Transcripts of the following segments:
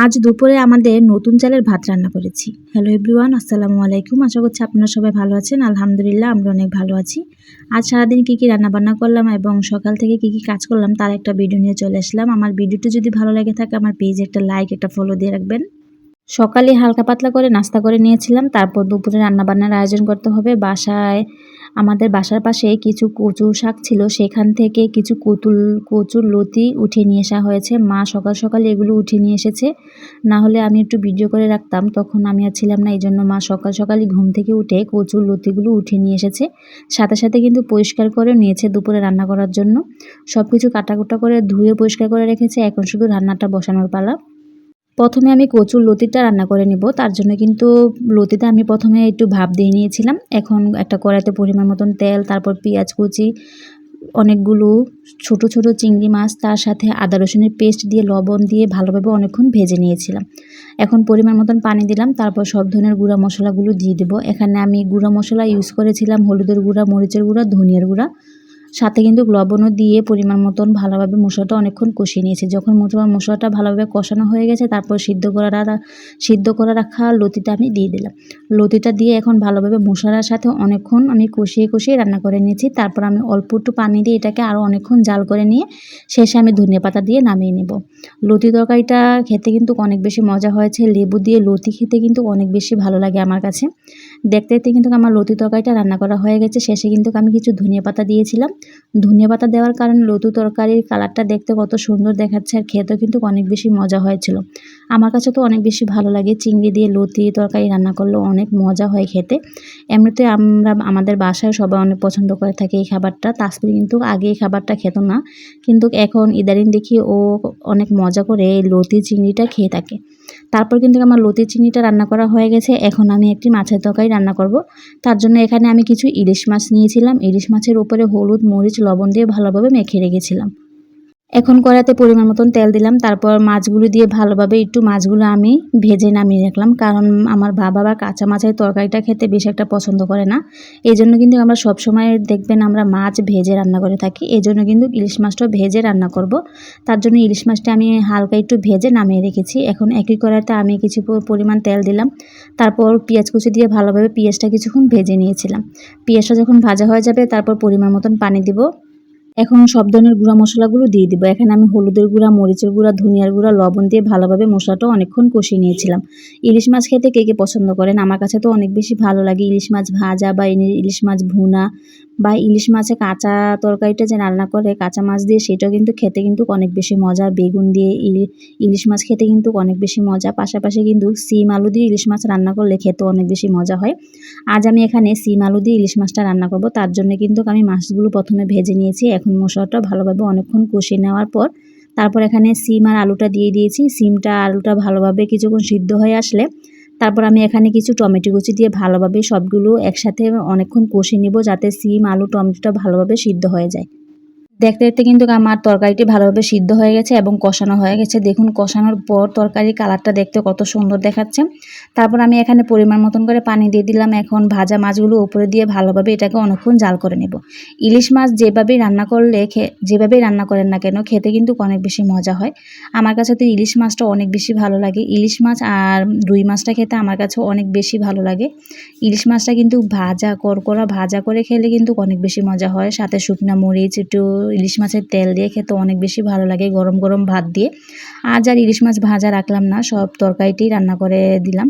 আজ দুপুরে আমাদের নতুন চালের ভাত রান্না করেছি। হ্যালো এভরিওয়ান, আসসালামু আলাইকুম। আশা করছি আপনারা সবাই ভালো আছেন। আলহামদুলিল্লাহ আমরা অনেক ভালো আছি। আজ সারাদিন কী কী রান্নাবান্না করলাম এবং সকাল থেকে কী কী কাজ করলাম তার একটা ভিডিও নিয়ে চলে আসলাম। আমার ভিডিওটি যদি ভালো লেগে থাকে আমার পেজে একটা লাইক, একটা ফলো দিয়ে রাখবেন। সকালে হালকা পাতলা করে নাস্তা করে নিয়েছিলাম। তারপর দুপুরে রান্নাবান্নার আয়োজন করতে হবে। আমাদের বাসার পাশে কিছু কচু শাক ছিল, সেখান থেকে কিছু কচুর লতি উঠিয়ে নিয়ে আসা হয়েছে। মা সকাল সকাল এগুলো উঠিয়ে নিয়ে এসেছে, না হলে আমি একটু ভিডিও করে রাখতাম, তখন আমি আর ছিলাম না। এই জন্য মা সকাল সকালই ঘুম থেকে উঠে কচুর লতিগুলো উঠিয়ে নিয়ে এসেছে, সাথে সাথে কিন্তু পরিষ্কার করে নিয়েছে দুপুরে রান্না করার জন্য। সব কিছু কাটাকুটা করে ধুয়ে পরিষ্কার করে রেখেছে, এখন শুধু রান্নাটা বসানোর পালা। প্রথমে আমি কচুর লতিটা রান্না করে নিব, তার জন্য কিন্তু লতিটা আমি প্রথমে একটু ভাপ দিয়ে নিয়েছিলাম। এখন একটা কড়াইতে পরিমাণ মতন তেল, তারপর পেঁয়াজ কুচি, অনেকগুলো ছোট ছোট চিংড়ি মাছ, তার সাথে আদা রসুনের পেস্ট দিয়ে লবণ দিয়ে ভালোভাবে অনেকক্ষণ ভেজে নিয়েছিলাম। এখন পরিমাণ মতন পানি দিলাম, তারপর সব ধরনের গুঁড়া মশলাগুলো দিয়ে দেবো। এখানে আমি গুঁড়া মশলা ইউজ করেছিলাম হলুদের গুঁড়া, মরিচের গুঁড়া, ধনিয়ার গুঁড়া, সাথে কিন্তু লবণও দিয়ে পরিমাণ মতন ভালোভাবে মশলাটা অনেকক্ষণ কষিয়ে নিয়েছি। যখন মশলাটা ভালোভাবে কষানো হয়ে গেছে, তারপর সিদ্ধ করে রাখা লতিটা আমি দিয়ে দিলাম। লতিটা দিয়ে এখন ভালোভাবে মশলার সাথে অনেকক্ষণ আমি কষিয়ে কষিয়ে রান্না করে নিয়েছি। তারপর আমি অল্প একটু পানি দিয়ে এটাকে আরও অনেকক্ষণ জাল করে নিয়ে শেষে আমি ধনিয়াপাতা দিয়ে নামিয়ে নেব। লতি তরকারিটা খেতে কিন্তু অনেক বেশি মজা হয়েছে। লেবু দিয়ে লতি খেতে কিন্তু অনেক বেশি ভালো লাগে আমার কাছে। দেখতে দেখতে কিন্তু আমার লতি তরকারিটা রান্না করা হয়ে গেছে। শেষে কিন্তু আমি কিছু ধনিয়াপাতা দিয়েছিলাম। ধনিয়াপাতা দেওয়ার কারণে লতি তরকারির কালারটা দেখতে কত সুন্দর দেখাচ্ছে, আর খেতেও কিন্তু অনেক বেশি মজা হয়েছিল। আমার কাছে তো অনেক বেশি ভালো লাগে, চিংড়ি দিয়ে লতি তরকারি রান্না করলেও অনেক মজা হয় খেতে। এমনিতে আমাদের বাসায় সবাই অনেক পছন্দ করে থাকে এই খাবারটা। তাসফির কিন্তু আগে এই খাবারটা খেত না, কিন্তু এখন ইদানিং দেখি ও অনেক মজা করে এই লতি চিংড়িটা খেয়ে থাকে। তারপর কিন্তু আমার লতি চিংড়িটা রান্না করা হয়ে গেছে। এখন আমি একটি মাছের তরকারি রান্না করব। তার জন্য এখানে আমি কিছু ইলিশ মাছ নিয়েছিলাম। ইলিশ মাছের উপরে হলুদ, মরিচ, লবণ দিয়ে ভালোভাবে মেখে রেখেছিলাম। এখন কড়াইতে পরিমাণ মতন তেল দিলাম, তারপর মাছগুলো দিয়ে ভালোভাবে একটু মাছগুলো আমি ভেজে নামিয়ে রাখলাম, কারণ আমার বাবা বা কাঁচা মাছের তরকারিটা খেতে বেশি একটা পছন্দ করে না। এই জন্য কিন্তু আমরা সবসময় দেখবেন আমরা মাছ ভেজে রান্না করে থাকি। এই জন্য কিন্তু ইলিশ মাছটা ভেজে রান্না করব। তার জন্য ইলিশ মাছটা আমি হালকা একটু ভেজে নামিয়ে রেখেছি। এখন একই কড়াইতে আমি কিছু পরিমাণ তেল দিলাম, তারপর পেঁয়াজ কুচি দিয়ে ভালোভাবে পেঁয়াজটা কিছুক্ষণ ভেজে নিয়েছিলাম। পেঁয়াজটা যখন ভাজা হয়ে যাবে তারপর পরিমাণ মতন পানি দিব। এখন সব ধরনের গুঁড়া মশলাগুলো দিয়ে দিব। এখানে আমি হলুদের গুঁড়া, মরিচের গুঁড়া, ধনিয়ার গুঁড়া, লবণ দিয়ে ভালোভাবে মশলাটা অনেকক্ষণ কষিয়ে নিয়েছিলাম। ইলিশ মাছ খেতে কে কে পছন্দ করেন? আমার কাছে তো অনেক বেশি ভালো লাগে ইলিশ মাছ ভাজা বা ইলিশ মাছ ভুনা, বা ইলিশ মাছে কাঁচা তরকারিটা যে রান্না করে কাঁচা মাছ দিয়ে, সেটাও কিন্তু খেতে কিন্তু অনেক বেশি মজা। বেগুন দিয়ে ইলিশ মাছ খেতে কিন্তু অনেক বেশি মজা। পাশাপাশি কিন্তু সিম আলু দিয়ে ইলিশ মাছ রান্না করলে খেতে অনেক বেশি মজা হয়। আজ আমি এখানে সিম আলু দিয়ে ইলিশ মাছটা রান্না করব। তার জন্য কিন্তু আমি মাছগুলো প্রথমে ভেজে নিয়েছি। এখন মশলাটা ভালোভাবে অনেকক্ষণ কষিয়ে নেওয়ার পর তারপর এখানে সিম আর আলুটা দিয়ে দিয়েছি। সিমটা আলুটা ভালোভাবে কিছুক্ষণ সিদ্ধ হয়ে আসলে তারপর আমি এখানে কিছু টমেটো কুচি দিয়ে ভালোভাবে সবগুলো একসাথে অনেকক্ষণ কষিয়ে নিব, যাতে সিম, আলু, টমেটোটা ভালোভাবে সিদ্ধ হয়ে যায়। দেখতে দেখতে কিন্তু আমার তরকারিটি ভালোভাবে সিদ্ধ হয়ে গেছে এবং কষানো হয়ে গেছে। দেখুন কষানোর পর তরকারির কালারটা দেখতে কত সুন্দর দেখাচ্ছে। তারপর আমি এখানে পরিমাণ মতন করে পানি দিয়ে দিলাম। এখন ভাজা মাছগুলো উপরে দিয়ে ভালোভাবে এটাকে অনেকক্ষণ জাল করে নেব। ইলিশ মাছ যেভাবেই রান্না করেন না কেন খেতে কিন্তু অনেক বেশি মজা হয়। আমার কাছে তো ইলিশ মাছটা অনেক বেশি ভালো লাগে। ইলিশ মাছ আর রুই মাছটা খেতে আমার কাছে অনেক বেশি ভালো লাগে। ইলিশ মাছটা কিন্তু করকরা ভাজা করে খেলে কিন্তু অনেক বেশি মজা হয়, সাথে শুকনা মরিচ, একটু ইলিশ মাছের তেল দিয়ে খেতে অনেক বেশি ভালো লাগে গরম গরম ভাত দিয়ে। আজ আর ইলিশ মাছ ভাজা রাখলাম না, সব তরকারিটি রান্না করে দিলাম।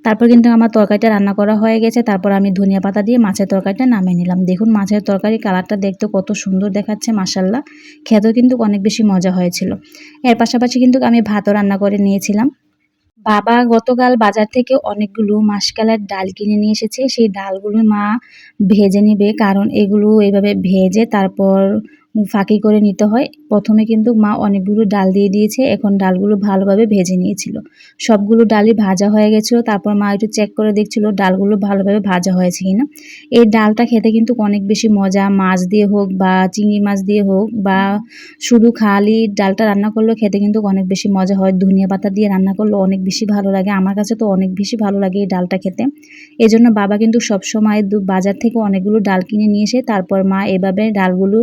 তারপর কিন্তু আমার তরকারিটা রান্না করা হয়ে গেছে। তারপর আমি ধনিয়া পাতা দিয়ে মাছের তরকারিটা নামিয়ে নিলাম। দেখুন মাছের তরকারির কালারটা দেখতে কত সুন্দর দেখাচ্ছে, মাশাআল্লাহ। খেতেও কিন্তু অনেক বেশি মজা হয়েছিল। এর পাশাপাশি কিন্তু আমি ভাতও রান্না করে নিয়েছিলাম। বাবা গতকাল বাজার থেকে অনেকগুলো মাসকলাইর ডাল কিনে নিয়ে এসেছে। সেই ডালগুলো মা ভেজে নিবে, কারণ এগুলো এভাবে ভেজে তারপর ফাঁকি করে নিতে হয়। প্রথমে কিন্তু মা অনেকগুলো ডাল দিয়ে দিয়েছে, এখন ডালগুলো ভালোভাবে ভেজে নিয়েছিল। সবগুলো ডালই ভাজা হয়ে গেছিলো। তারপর মা একটু চেক করে দেখছিল ডালগুলো ভালোভাবে ভাজা হয়েছে কিনা। এই ডালটা খেতে কিন্তু অনেক বেশি মজা, মাছ দিয়ে হোক বা চিংড়ি মাছ দিয়ে হোক বা শুধু খালি ডালটা রান্না করলেও খেতে কিন্তু অনেক বেশি মজা হয়। ধনিয়া পাতা দিয়ে রান্না করলেও অনেক বেশি ভালো লাগে। আমার কাছে তো অনেক বেশি ভালো লাগে এই ডালটা খেতে। এজন্য বাবা কিন্তু সবসময় বাজার থেকে অনেকগুলো ডাল কিনে নিয়ে এসে তারপর মা এভাবে ডালগুলো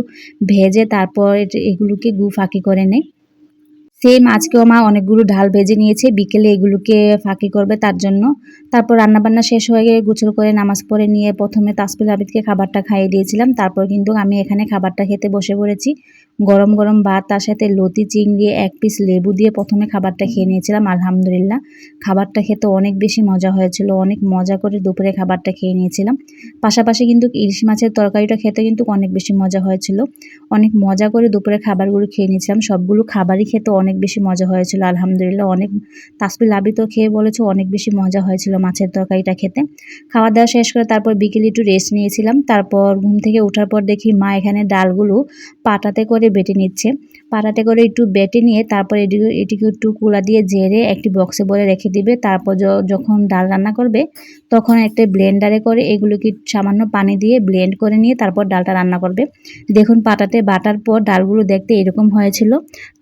ভেজে তারপর এগুলোকে ফাঁকি করে নেয়। সেম আজকেও মা অনেকগুলো ডাল ভেজে নিয়েছে, বিকেলে এগুলোকে ফাঁকি করবে তার জন্য। তারপর রান্নাবান্না শেষ হয়ে গিয়ে গোসল করে নামাজ পড়ে নিয়ে প্রথমে তাসফিল আবিদকে খাবারটা খাইয়ে দিয়েছিলাম। তারপর কিন্তু আমি এখানে খাবারটা খেতে বসে পড়েছি। গরম গরম ভাত, তার সাথে লতি চিংড়ি, এক পিস লেবু দিয়ে প্রথমে খাবারটা খেয়ে নিয়েছিলাম। আলহামদুলিল্লাহ খাবারটা খেতে অনেক বেশি মজা হয়েছিল, অনেক মজা করে দুপুরে খাবারটা খেয়ে নিয়েছিলাম। পাশাপাশি কিন্তু ইলিশ মাছের তরকারিটা খেতে কিন্তু অনেক বেশি মজা হয়েছিল। অনেক মজা করে দুপুরে খাবারগুলো খেয়ে নিয়েছিলাম। সবগুলো খাবারই খেতে অনেক বেশি মজা হয়েছিল আলহামদুলিল্লাহ। অনেক তাসফিল আবি তো খেয়ে বলেছে অনেক বেশি মজা হয়েছিল মাছের তরকারিটা খেতে। খাওয়া দাওয়া শেষ করে তারপর বিকেলে একটু রেস্ট নিয়েছিলাম। তারপর ঘুম থেকে ওঠার পর দেখি মা এখানে ডালগুলো পাটাতে করে বেটে নিচ্ছে। পাটাতে করে একটু বেটে নিয়ে তারপর এটিকে একটু কুলা দিয়ে ঝেড়ে একটি বক্সে ভরে রেখে দিবে। তারপর যখন ডাল রান্না করবে তখন একটা ব্লেন্ডারে করে এগুলোকে সামান্য পানি দিয়ে ব্লেন্ড করে নিয়ে তারপর ডালটা রান্না করবে। দেখুন পাটাতে বাটার পর ডালগুলো দেখতে এরকম হয়েছিল।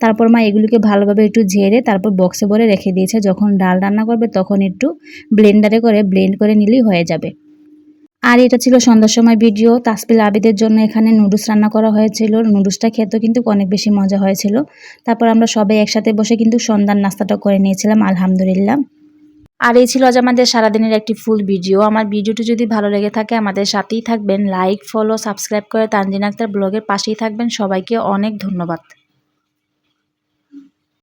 তারপর মা এগুলোকে ভালোভাবে একটু ঝেড়ে তারপর বক্সে ভরে রেখে দিয়েছে। যখন ডাল রান্না করবে তখন একটু ব্লেন্ডারে করে ব্লেন্ড করে নিলেই হয়ে যাবে। আর এটা ছিল সন্ধ্যার সময় ভিডিও। তাসফিল আবিদের জন্য এখানে নুডলস রান্না করা হয়েছিল। নুডলসটা খেতেও কিন্তু অনেক বেশি মজা হয়েছিল। তারপর আমরা সবাই একসাথে বসে কিন্তু সন্ধ্যার নাস্তাটা করে নিয়েছিলাম আলহামদুলিল্লাহ। আর এই ছিল আজ আমাদের সারাদিনের একটি ফুল ভিডিও। আমার ভিডিওটি যদি ভালো লেগে থাকে আমাদের সাথেই থাকবেন, লাইক, ফলো, সাবস্ক্রাইব করে তানজিন আক্তার ব্লগের পাশেই থাকবেন। সবাইকে অনেক ধন্যবাদ।